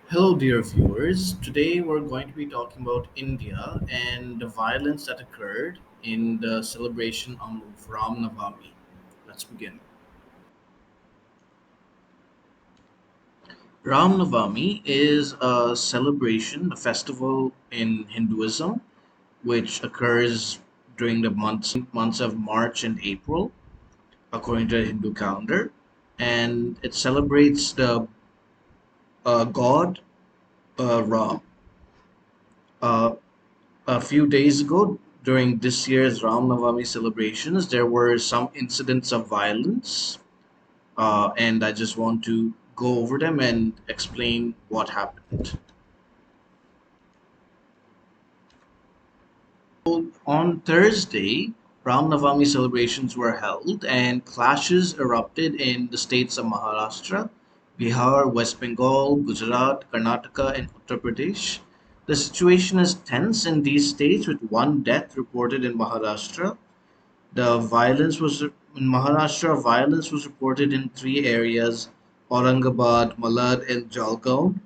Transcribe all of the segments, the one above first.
Hello, dear viewers. Today we're going to be talking about India and the violence that occurred in the celebration of Ram Navami. Let's begin. Ram Navami is a celebration, a festival in Hinduism, which occurs during the months of March and April, according to the Hindu calendar, and it celebrates the god Ram. Uh, a few days ago, during this year's Ram Navami celebrations, there were some incidents of violence, and I just want to go over them and explain what happened. On Thursday, Ram Navami celebrations were held, and clashes erupted in the states of Maharashtra, Bihar, West Bengal, Gujarat, Karnataka, and Uttar Pradesh. The situation is tense in these states, with one death reported in Maharashtra. The violence was in Maharashtra. Violence was reported in three areas: Aurangabad, Malad, and Jalgaon.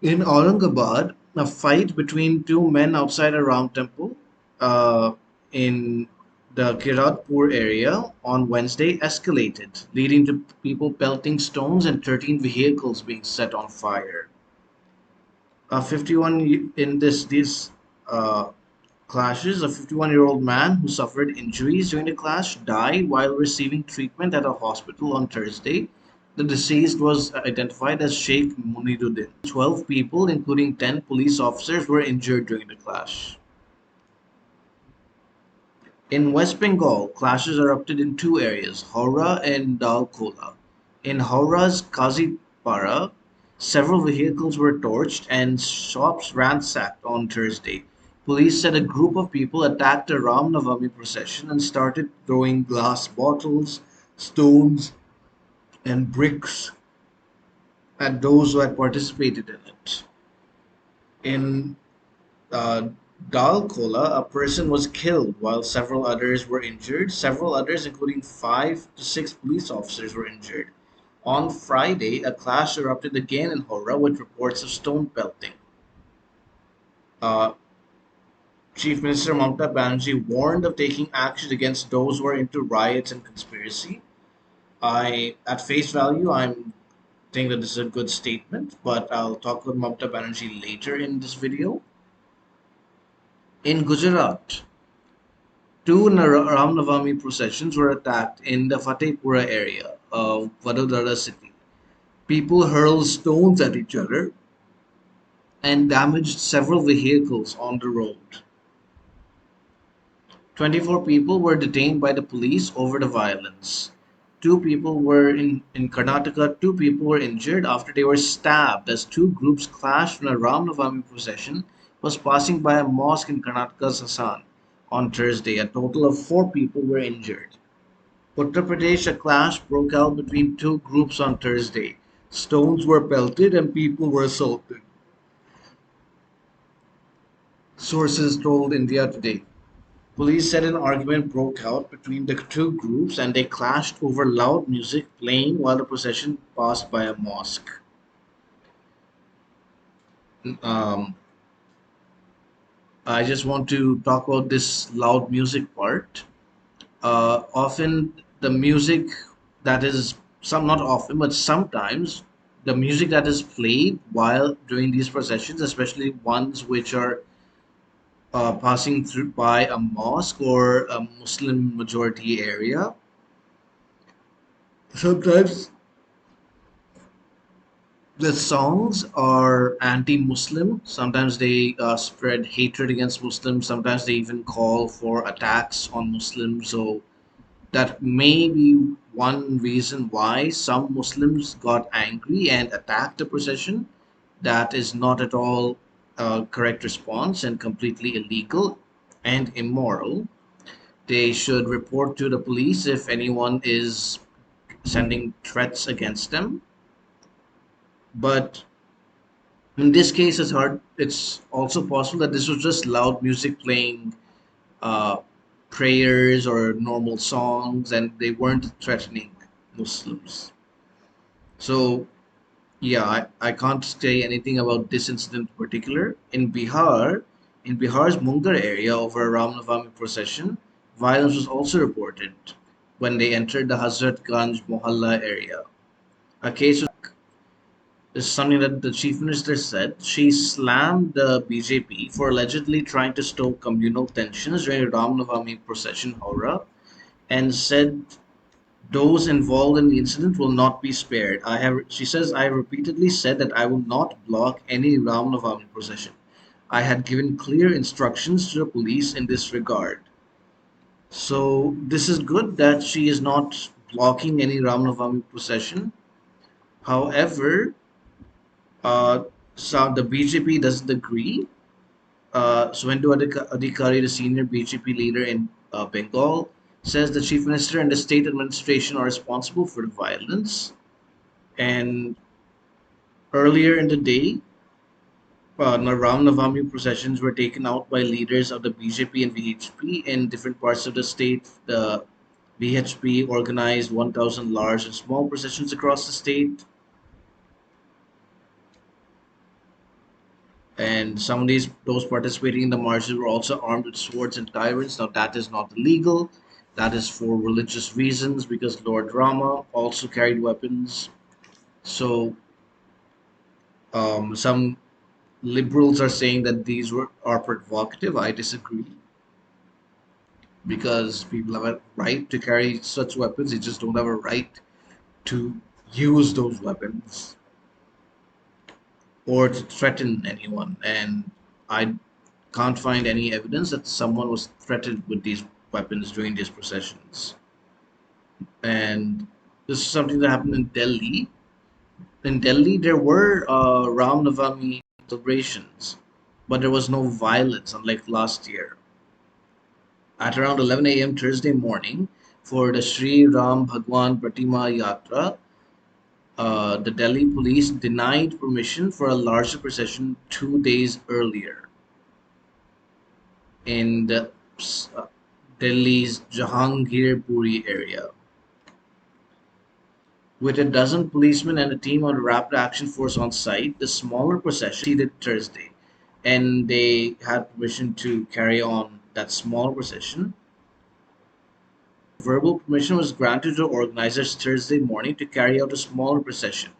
In Aurangabad, a fight between two men outside a Ram temple uh, in the Kiratpur area on Wednesday escalated, leading to people pelting stones and 13 vehicles being set on fire. 51 in these uh, clashes, a 51-year-old man who suffered injuries during the clash died while receiving treatment at a hospital on Thursday. The deceased was identified as Sheikh Muniruddin. 12 people, including 10 police officers, were injured during the clash. In West Bengal, clashes erupted in two areas, Howrah and Dalkola. In Howrah's Kazipara, several vehicles were torched and shops ransacked on Thursday. Police said a group of people attacked a Ram Navami procession and started throwing glass bottles, stones, and bricks at those who had participated in it. In uh, Dalkola, a person was killed while several others were injured. Several others, including 5 to 6 police officers, were injured. On Friday, a clash erupted again in Hora with reports of stone pelting. Uh, Chief Minister Mamata Banerjee warned of taking action against those who are into riots and conspiracy. At face value, I'm think that this is a good statement, but I'll talk with Mamata Banerjee later in this video. In Gujarat, two Ram Navami processions were attacked in the Fatehpura area of Vadodara city. People hurled stones at each other and damaged several vehicles on the road. 24 people were detained by the police over the violence. Two people were in Karnataka, two people were injured after they were stabbed as two groups clashed when a Ram Navami procession was passing by a mosque in Karnataka's Hassan on Thursday. A total of 4 people were injured. Uttar Pradesh, a clash broke out between two groups on Thursday. Stones were pelted and people were assaulted. Sources told India Today. Police said an argument broke out between the two groups and they clashed over loud music playing while the procession passed by a mosque. Um, I just want to talk about this loud music part. Often, the music that is, some not often, but sometimes, the music that is played while during these processions, especially ones which are passing through by a mosque or a Muslim majority area, sometimes the songs are anti-Muslim. Sometimes they spread hatred against Muslims. Sometimes they even call for attacks on Muslims. So that may be one reason why some Muslims got angry and attacked the procession. That is not at all a correct response and completely illegal and immoral. They should report to the police if anyone is sending threats against them. But in this case, it's hard. It's also possible that this was just loud music playing uh, prayers or normal songs, and they weren't threatening Muslims. So Yeah, I can't say anything about this incident in particular. In Bihar's Mungar area over a Ram Navami procession, violence was also reported when they entered the Hazrat Ganj Mohalla area. A case is something that the chief minister said. She slammed the BJP for allegedly trying to stoke communal tensions during the Ram Navami procession Howrah and said those involved in the incident will not be spared. She says, I have repeatedly said that I will not block any Ram Navami procession. I had given clear instructions to the police in this regard. So this is good that she is not blocking any Ram Navami procession. However, uh, so the BJP doesn't agree. Suvendu Adhikari, the senior BJP leader in Bengal, says the chief minister and the state administration are responsible for the violence. And earlier in the day, Ram Navami processions were taken out by leaders of the BJP and VHP in different parts of the state. The VHP organized 1,000 large and small processions across the state, and some of those participating in the marches were also armed with swords and tyrants. Now that is not illegal. That is for religious reasons because Lord Rama also carried weapons. So some liberals are saying that are provocative. I disagree because people have a right to carry such weapons. They just don't have a right to use those weapons or to threaten anyone. And I can't find any evidence that someone was threatened with these weapons during these processions. And this is something that happened in Delhi. In Delhi, there were Ram Navami celebrations, but there was no violence, unlike last year. At around 11 a.m. Thursday morning, for the Sri Ram Bhagwan Pratima Yatra, the Delhi police denied permission for a larger procession 2 days earlier in uh, Delhi's Jahangirpuri area. With a dozen policemen and a team of the Rapid Action Force on site, the smaller procession proceeded Thursday, and they had permission to carry on that small procession. Verbal permission was granted to organizers Thursday morning to carry out a smaller procession,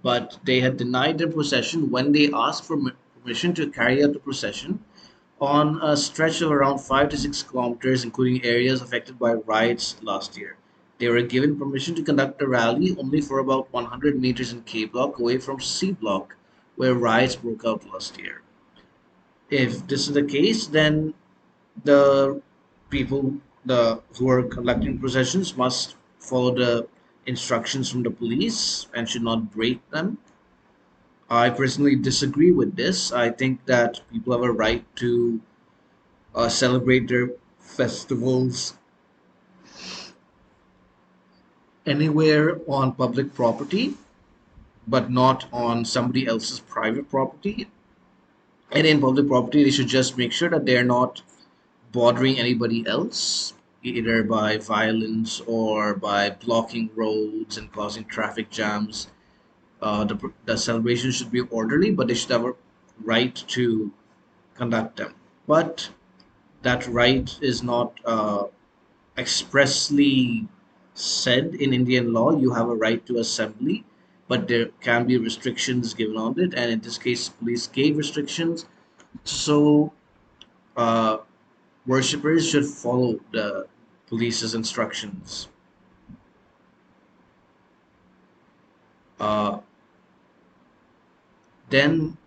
but they had denied their procession when they asked for permission to carry out the procession on a stretch of around 5 to 6 kilometers, including areas affected by riots last year. They were given permission to conduct a rally only for about 100 meters in K Block away from C Block, where riots broke out last year. If this is the case, then the people who are conducting processions must follow the instructions from the police and should not break them. I personally disagree with this. I think that people have a right to celebrate their festivals anywhere on public property, but not on somebody else's private property. And in public property, they should just make sure that they're not bothering anybody else, either by violence or by blocking roads and causing traffic jams. The celebration should be orderly, but they should have a right to conduct them. But that right is not expressly said in Indian law. You have a right to assembly, but there can be restrictions given on it. And in this case, police gave restrictions. So uh, worshippers should follow the police's instructions. Uh, then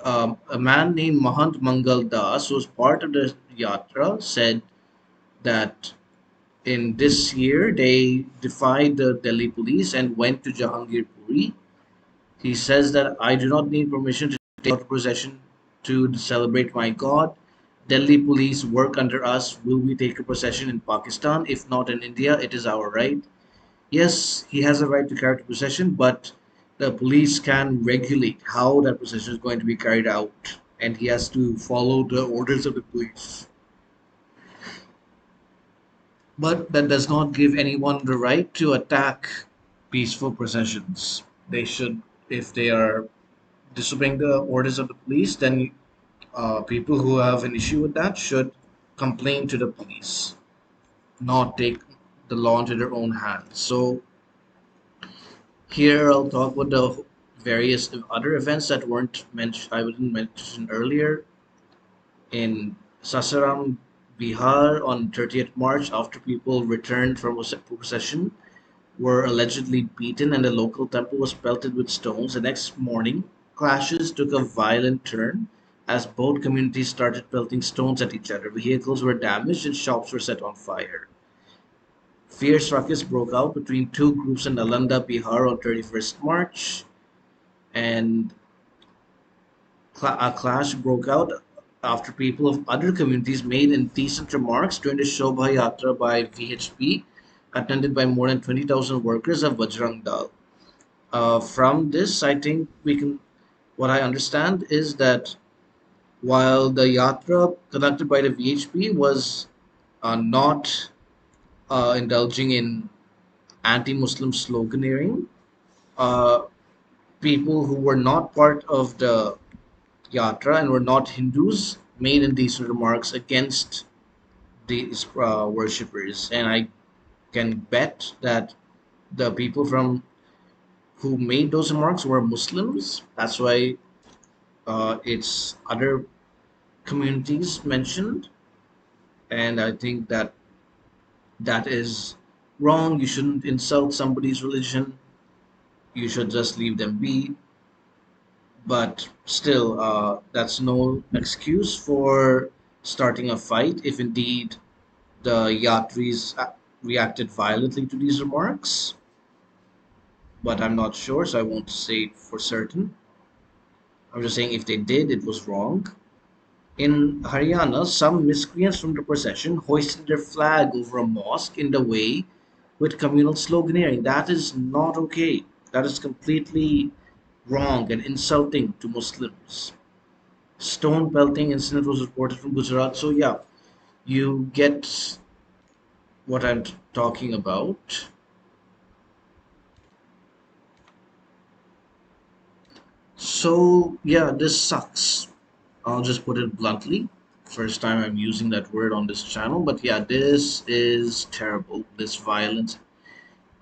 a man named Mahant Mangal Das, who was part of the yatra, said that in this year they defied the Delhi police and went to Jahangir Puri. He says that I do not need permission to take out procession to celebrate my God. Delhi police work under us. Will we take a procession in Pakistan? If not in India, it is our right. Yes, he has a right to carry the procession, but the police can regulate how that procession is going to be carried out, and he has to follow the orders of the police. But that does not give anyone the right to attack peaceful processions. They should, if they are disobeying the orders of the police, then people who have an issue with that should complain to the police, not take the law into their own hands. So here I'll talk about the various other events that weren't mentioned. I didn't mention earlier in Sasaram, Bihar, on 30th March, after people returned from a procession, were allegedly beaten and the local temple was pelted with stones. The next morning, clashes took a violent turn as both communities started pelting stones at each other. Vehicles were damaged and shops were set on fire. Fierce ruckus broke out between two groups in Nalanda, Bihar on 31st March, and a clash broke out after people of other communities made indecent remarks during the Shobha Yatra by VHP, attended by more than 20,000 workers of Bajrang Dal. From this, I think what I understand is that while the yatra conducted by the VHP was not indulging in anti-Muslim sloganeering, uh, people who were not part of the yatra and were not Hindus made indecent remarks against these worshippers, and I can bet that the people from who made those remarks were Muslims. That's why it's other communities mentioned, and I think that that is wrong. You shouldn't insult somebody's religion. You should just leave them be. But still, that's no excuse for starting a fight if indeed the Yatris reacted violently to these remarks. But I'm not sure, so I won't say it for certain. I'm just saying if they did, it was wrong. In Haryana, some miscreants from the procession hoisted their flag over a mosque in the way with communal sloganeering. That is not okay. That is completely wrong and insulting to Muslims. Stone pelting incident was reported from Gujarat. So yeah, you get what I'm talking about. So yeah, this sucks. I'll just put it bluntly. First time I'm using that word on this channel, but yeah, this is terrible. This violence,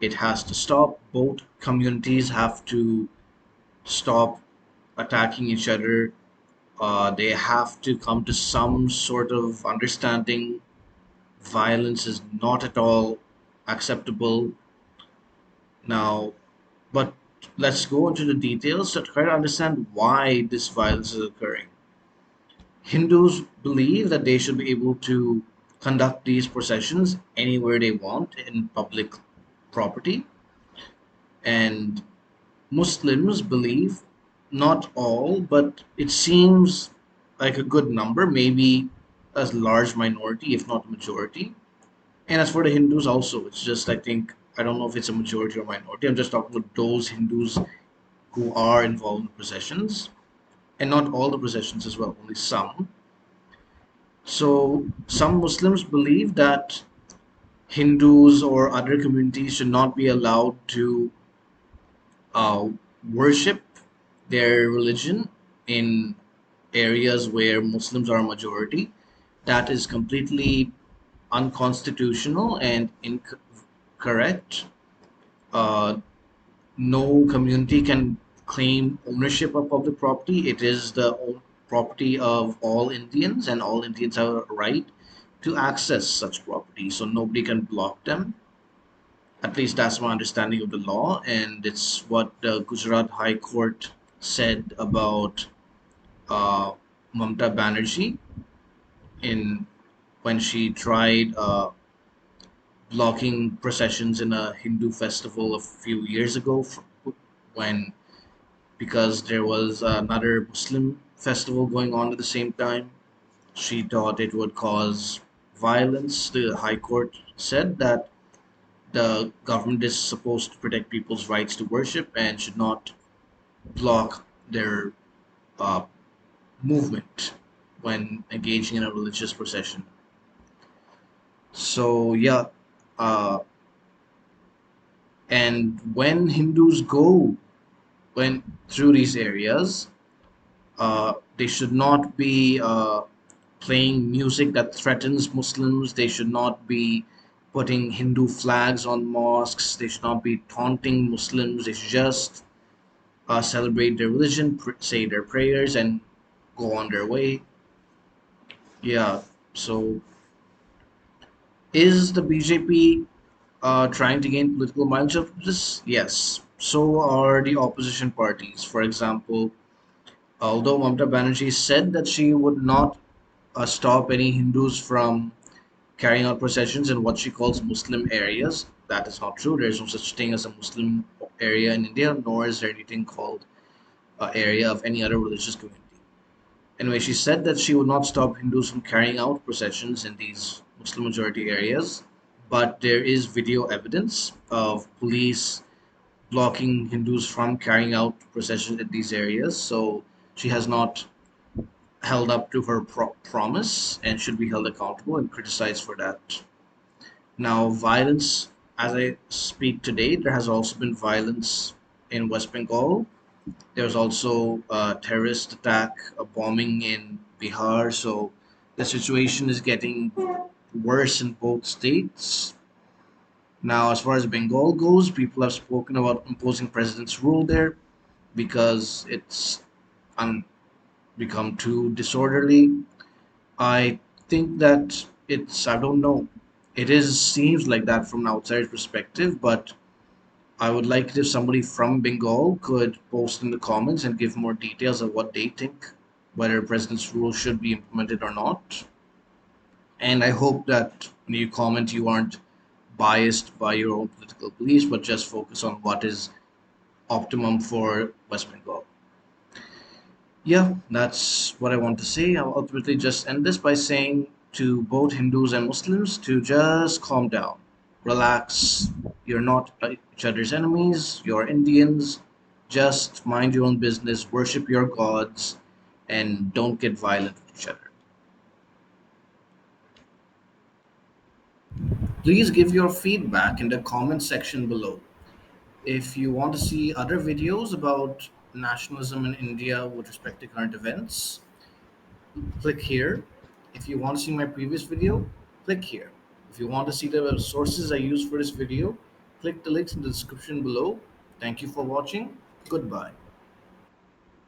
it has to stop. Both communities have to stop attacking each other. They have to come to some sort of understanding. Violence is not at all acceptable now. But let's go into the details to try to understand why this violence is occurring. Hindus believe that they should be able to conduct these processions anywhere they want in public property, and Muslims believe, not all, but it seems like a good number, maybe a large minority, if not majority. And as for the Hindus, also, it's just, I think, I don't know if it's a majority or minority. I'm just talking about those Hindus who are involved in processions, and not all the processions as well, only some. So, some Muslims believe that Hindus or other communities should not be allowed to uh, worship their religion in areas where Muslims are a majority. That is completely unconstitutional and incorrect. Uh, no community can claim ownership of public property. It is the property of all Indians, and all Indians have a right to access such property. So nobody can block them. At least that's my understanding of the law, and it's what the Gujarat High Court said about uh, Mamta Banerjee in when she tried blocking processions in a Hindu festival a few years ago, when because there was another Muslim festival going on at the same time. She thought it would cause violence. The High Court said that the government is supposed to protect people's rights to worship and should not block their uh, movement when engaging in a religious procession. So yeah, uh, and when Hindus go when through these areas. They should not be playing music that threatens Muslims. They should not be putting Hindu flags on mosques. They should not be taunting Muslims. They should just celebrate their religion, say their prayers, and go on their way. Yeah. So, is the BJP trying to gain political mileage of this? Yes. So are the opposition parties. For example, although Mamata Banerjee said that she would not stop any Hindus from carrying out processions in what she calls Muslim areas. That is not true. There is no such thing as a Muslim area in India, nor is there anything called area of any other religious community. Anyway, she said that she would not stop Hindus from carrying out processions in these Muslim majority areas, but there is video evidence of police blocking Hindus from carrying out processions in these areas. So she has not held up to her promise and should be held accountable and criticized for that. Now, violence, as I speak today, there has also been violence in West Bengal. There's also a terrorist attack, a bombing in Bihar. So the situation is getting worse in both states. Now, as far as Bengal goes, people have spoken about imposing president's rule there because it's un- become too disorderly. I think that I don't know. It is seems like that from an outsider's perspective, but I would like it if somebody from Bengal could post in the comments and give more details of what they think, whether President's rule should be implemented or not. And I hope that when you comment, you aren't biased by your own political beliefs, but just focus on what is optimum for West Bengal. Yeah, that's what I want to say. I'll ultimately just end this by saying to both Hindus and Muslims to just calm down, relax. You're not each other's enemies, you're Indians. Just mind your own business, worship your gods, and don't get violent with each other. Please give your feedback in the comment section below. If you want to see other videos about nationalism in India with respect to current events, click here. If you want to see my previous video, click here. If you want to see the sources I use for this video, click the links in the description below. Thank you for watching. Goodbye.